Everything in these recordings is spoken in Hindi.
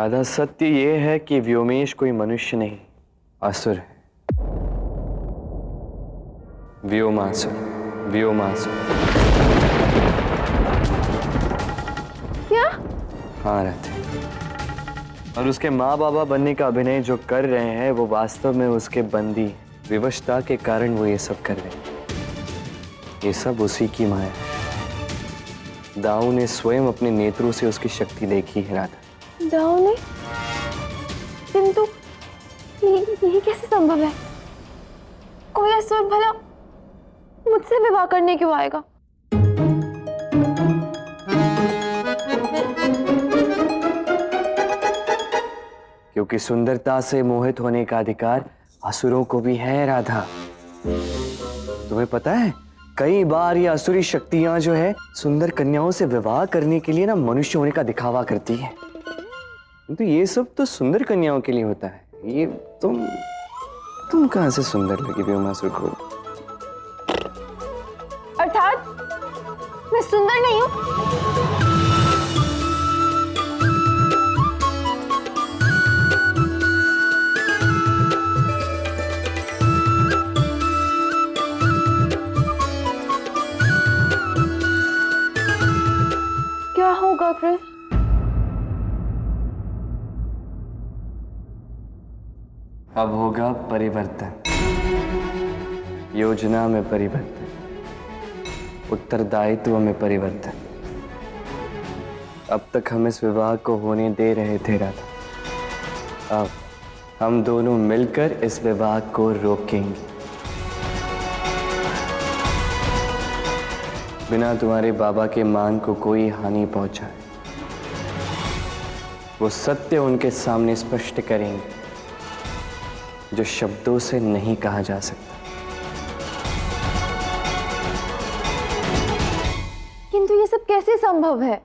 राधा, सत्य ये है कि व्योमेश कोई मनुष्य नहीं, असुर है। व्योमासुर, व्योमासुर। क्या? हाँ राधे, और उसके माँ बाबा बनने का अभिनय जो कर रहे हैं वो वास्तव में उसके बंदी विवशता के कारण वो ये सब कर रहे हैं। ये सब उसी की माया है। दाऊ ने स्वयं अपने नेत्रों से उसकी शक्ति देखी है राधा। दाऊ ने? किंतु ये कैसे संभव है? कोई असुर भला मुझसे विवाह करने क्यों आएगा? क्योंकि सुंदरता से मोहित होने का अधिकार असुरों को भी है राधा। तुम्हें पता है, कई बार ये असुरी शक्तियां जो है सुंदर कन्याओं से विवाह करने के लिए ना मनुष्य होने का दिखावा करती है। तो ये सब तो सुंदर कन्याओं के लिए होता है। ये तुम कहां से सुंदर लगी व्योमासुर को? अर्थात मैं सुंदर नहीं हूं? क्या होगा कृष्ण? अब होगा परिवर्तन, योजना में परिवर्तन, उत्तरदायित्व में परिवर्तन। अब तक हम इस विवाह को होने दे रहे थे राधा, अब हम दोनों मिलकर इस विवाह को रोकेंगे। बिना तुम्हारे बाबा के मान को कोई हानि पहुंचाए, वो सत्य उनके सामने स्पष्ट करेंगे जो शब्दों से नहीं कहा जा सकता। किंतु ये सब कैसे संभव है?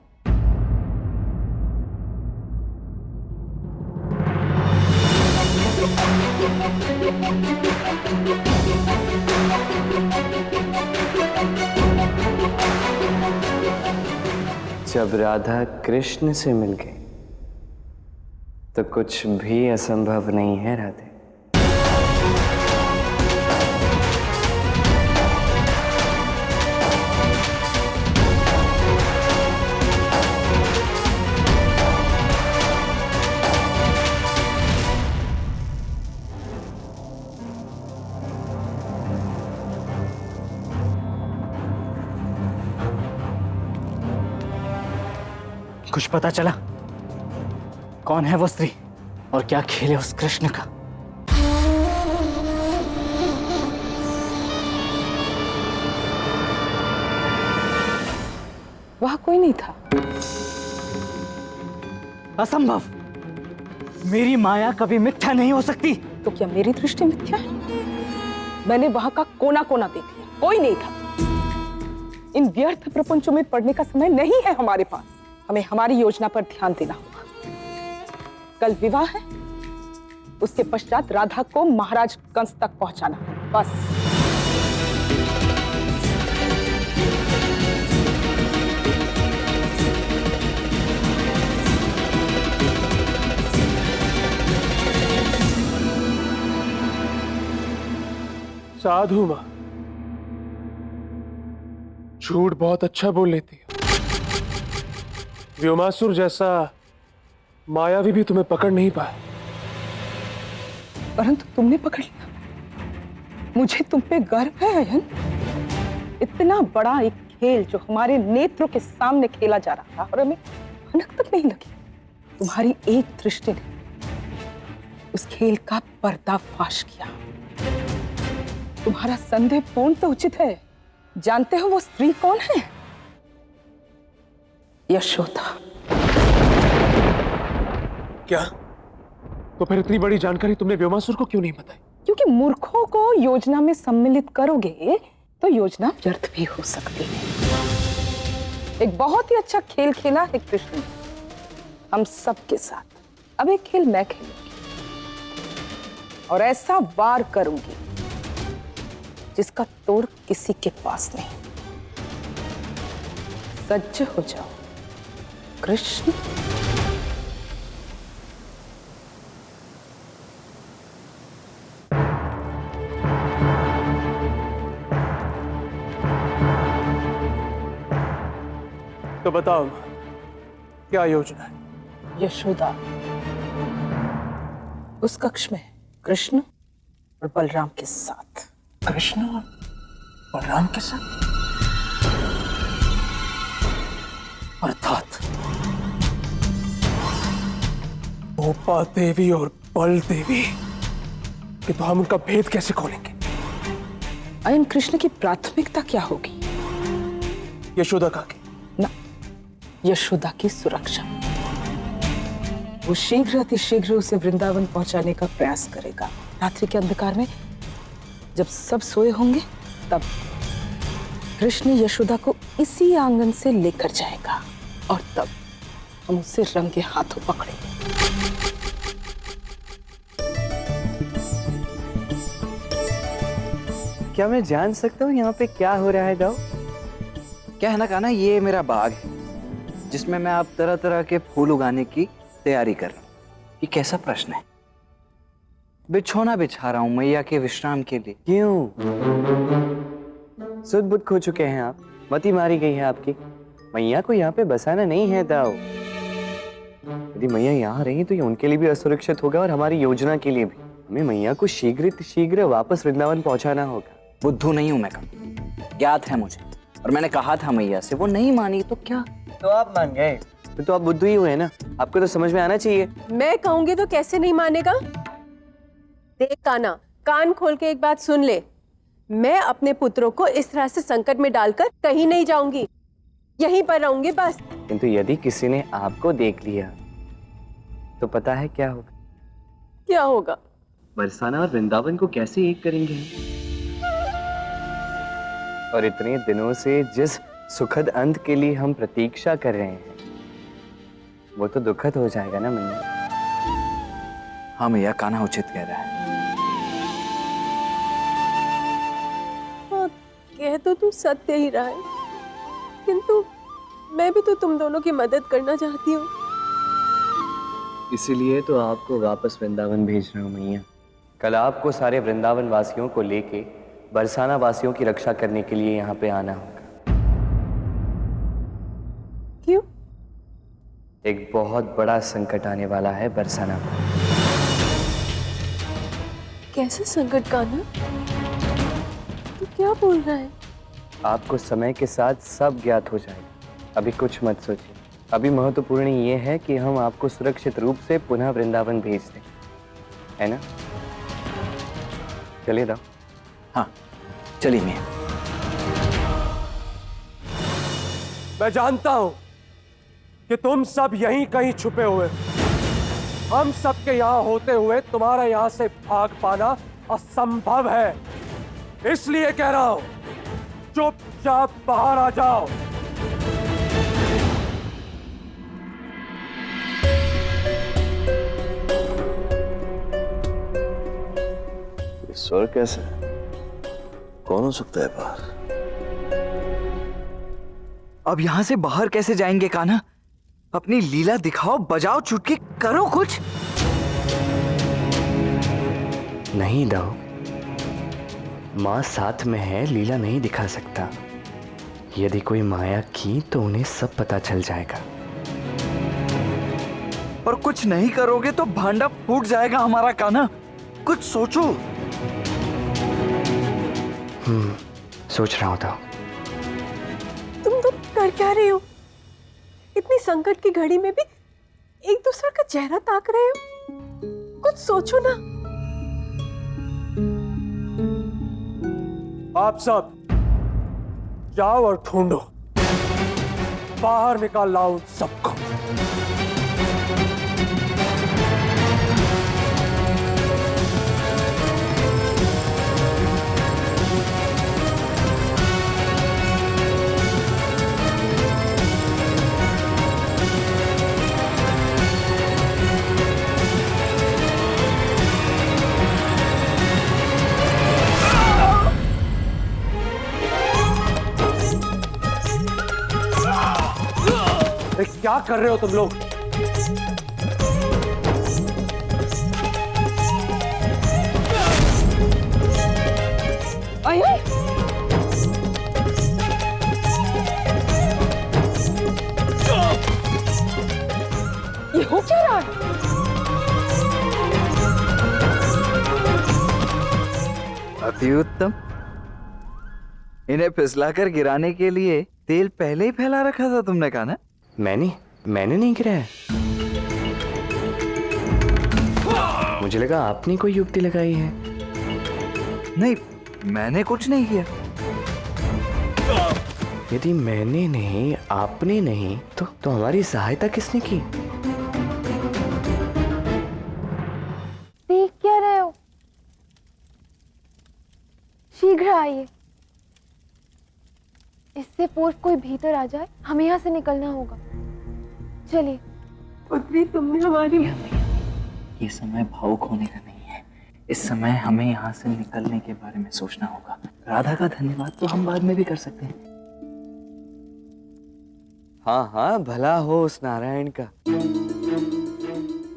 जब राधा कृष्ण से मिल गई तो कुछ भी असंभव नहीं है राधे। कुछ पता चला कौन है वो स्त्री और क्या खेल है उस कृष्ण का? वह कोई नहीं था। असंभव, मेरी माया कभी मिथ्या नहीं हो सकती। तो क्या मेरी दृष्टि मिथ्या है? मैंने वहां का कोना कोना देख लिया, कोई नहीं था। इन व्यर्थ प्रपंचों में पड़ने का समय नहीं है हमारे पास। हमें हमारी योजना पर ध्यान देना होगा। कल विवाह है, उसके पश्चात राधा को महाराज कंस तक पहुंचाना है, बस। साधु मां, झूठ बहुत अच्छा बोल लेती है। व्योमासुर जैसा मायावी भी तुम्हें पकड़ नहीं पाया। परंतु तुमने पकड़ लिया। मुझे तुम पे गर्व है अयन। इतना बड़ा एक खेल जो हमारे नेत्रों के सामने खेला जा रहा था और हमें भनक तक नहीं लगी। तुम्हारी एक दृष्टि ने उस खेल का पर्दाफाश किया। तुम्हारा संदेह पूर्ण तो उचित है। जानते हो वो स्त्री कौन है? यशोदा। क्या? तो फिर इतनी बड़ी जानकारी तुमने व्योमासुर को क्यों नहीं बताई? क्योंकि मूर्खों को योजना में सम्मिलित करोगे तो योजना व्यर्थ भी हो सकती है। एक बहुत ही अच्छा खेल खेला है कृष्ण ने हम सबके साथ। अब एक खेल मैं खेलूंगी और ऐसा वार करूंगी जिसका तोड़ किसी के पास नहीं। सज्ज हो जाओ कृष्ण। तो बताओ क्या योजना है? यशोदा उस कक्ष में कृष्ण और बलराम के साथ। कृष्ण और बलराम के साथ? अर्थात गोपा देवी और बल देवी कि तो हम उनका भेद कैसे खोलेंगे? आयन कृष्ण की प्राथमिकता क्या होगी? यशोदा का की ना, यशोदा की सुरक्षा। वो शीघ्र अतिशीघ्र उसे वृंदावन पहुंचाने का प्रयास करेगा। रात्रि के अंधकार में जब सब सोए होंगे तब कृष्ण यशोदा को इसी आंगन से लेकर जाएगा और तब हम उसे रंगे हाथों पकड़ेंगे। क्या मैं जान सकता हूँ यहाँ पे क्या हो रहा है दाऊ? क्या है ना कान्हा, ये मेरा बाग है जिसमें मैं अब तरह तरह के फूल उगाने की तैयारी कर रहा हूँ। ये कैसा प्रश्न है? बिछौना बिछा रहा हूँ मैया के विश्राम के लिए। क्यों? सुध बुध खो चुके हैं आप? मती मारी गई है आपकी। मैया को यहाँ पे बसाना नहीं है दाऊ। यदि मैया यहाँ रही तो ये उनके लिए भी असुरक्षित होगा और हमारी योजना के लिए भी। हमें मैया को शीघ्र वापस वृंदावन पहुंचाना होगा। बुद्धू नहीं हूं मैं का, ज्ञात है मुझे, और मैंने कहा था मैया से, वो नहीं मानी तो क्या? तो आप मान गए तो आप बुद्धू ही हुए ना। आपको तो समझ में आना चाहिए। मैं कहूंगी तो कैसे नहीं मानेगा? देख कान्हा, कान खोल के एक बात सुन ले। मैं अपने पुत्रों को इस तरह से संकट में डालकर कहीं नहीं जाऊंगी, यहीं पर रहूंगी बस। किंतु यदि किसी ने आपको देख लिया तो पता है क्या होगा? क्या होगा? बरसाना और वृंदावन को कैसे एक करेंगे? और इतने दिनों से जिस सुखद अंत के लिए हम प्रतीक्षा कर रहे हैं वो तो दुखद हो जाएगा ना मैया। हाँ मैया, कान्हा उचित कह रहा है। हाँ, कह तो तू सत्य ही रहा है, किंतु मैं भी तो तुम दोनों की मदद करना चाहती हूँ। इसीलिए तो आपको वापस वृंदावन भेज रहा हूँ मैया। कल आपको सारे वृंदावन वासियों को लेके बरसाना वासियों की रक्षा करने के लिए यहाँ पे आना होगा। क्यों? एक बहुत बड़ा संकट आने वाला है बरसाना पर। कैसे संकट कान्हा? तू क्या बोल रहा है? आपको समय के साथ सब ज्ञात हो जाएगा। अभी कुछ मत सोचिए। अभी महत्वपूर्ण ये है कि हम आपको सुरक्षित रूप से पुनः वृंदावन भेज दें, है ना? चलिए दाऊ। हाँ चलिए मैया। मैं जानता हूं कि तुम सब यहीं कहीं छुपे हुए हो। हम सबके यहां होते हुए तुम्हारा यहां से भाग पाना असंभव है। इसलिए कह रहा हूं, चुपचाप बाहर आ जाओ। स्वर कैसे है? कौन हो सकता है बाहर? अब यहां से बाहर कैसे जाएंगे कान्हा? अपनी लीला दिखाओ, बजाओ चुटकी, करो कुछ। नहीं दाऊ, माँ साथ में है, लीला नहीं दिखा सकता। यदि कोई माया की तो उन्हें सब पता चल जाएगा। और कुछ नहीं करोगे तो भांडा फूट जाएगा हमारा कान्हा। कुछ सोचो। सोच रहा हूँ दाऊ। तुम तो कर क्या रहे हो? इतनी संकट की घड़ी में भी एक दूसरे का चेहरा ताक रहे हो। कुछ सोचो ना। आप सब जाओ और ढूंढो, बाहर निकाल लाओ उन सबको। क्या कर रहे हो तुम लोग? आइए। बहुत ही उत्तम। इन्हें फिसलाकर गिराने के लिए तेल पहले ही फैला रखा था तुमने, कहा ना? मैंने नहीं गिराया। मुझे लगा आपने कोई युक्ति लगाई है। नहीं, मैंने कुछ नहीं किया। यदि मैंने नहीं, आपने नहीं, तो हमारी सहायता किसने की? देख क्या रहे हो? शीघ्र आइए। इससे पूर्व कोई भीतर आ जाए, हमें यहाँ से निकलना होगा। चलिए। पुत्री, तुमने हमारी ये समय भावुक होने का नहीं है। इस समय हमें यहाँ से निकलने के बारे में सोचना होगा। राधा का धन्यवाद तो हम बाद में भी कर सकते हैं। हाँ, भला हो उस नारायण का।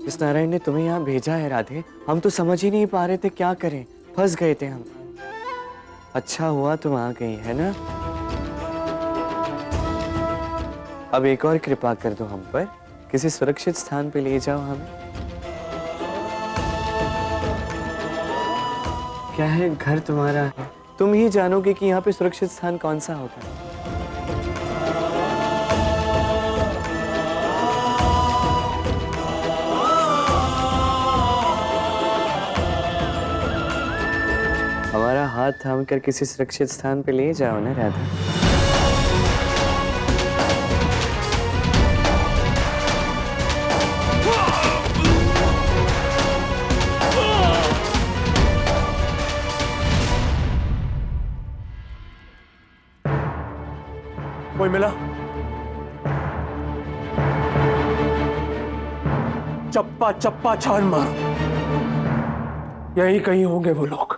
इस नारायण ने तुम्हें यहाँ भेजा है राधे। हम तो समझ ही नहीं पा रहे थे क्या करें, फंस गए थे हम। अच्छा हुआ तुम आ गई, है ना? अब एक और कृपा कर दो हम पर, किसी सुरक्षित स्थान पे ले जाओ हमें। क्या है, घर तुम्हारा है, तुम ही जानोगे कि यहाँ पे सुरक्षित स्थान कौन सा होगा। हमारा हाथ थाम कर किसी सुरक्षित स्थान पे ले जाओ ना राधा। कोई मिला? चप्पा चप्पा छान मारो, यहीं कहीं होंगे वो लोग।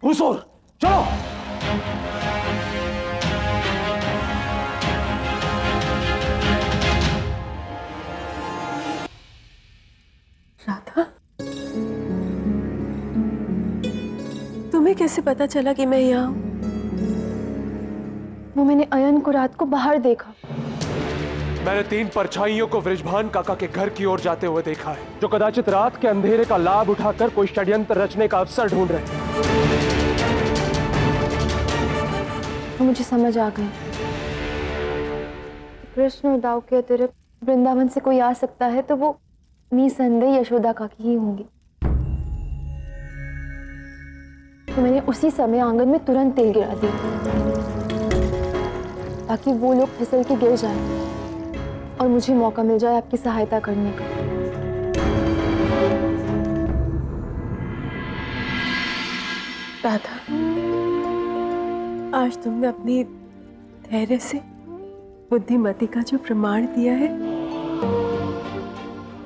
हुजूर, चलो। राधा, तुम्हें कैसे पता चला कि मैं यहाँ हूँ? वो मैंने अयन को रात को बाहर देखा। मैंने 3 परछाइयों को वृषभान काका के घर की ओर जाते हुए देखा है, जो कदाचित रात के अंधेरे का लाभ उठाकर कोई षड्यंत्र रचने का अवसर ढूंढ रहे थे। मुझे समझ आ गई। कृष्ण और दाऊ के अतिरिक्त वृंदावन से कोई आ सकता है तो वो निसंदेह यशोदा काकी ही होंगी। तो मैंने उसी समय आंगन में तुरंत तेल गिरा दिया ताकि वो लोग फिसल के गिर जाएं और मुझे मौका मिल जाए आपकी सहायता करने का। राधा, आज तुमने अपनी धैर्य से बुद्धिमती का जो प्रमाण दिया है,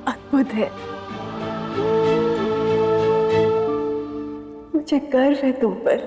अद्भुत है। मुझे गर्व है तुम पर।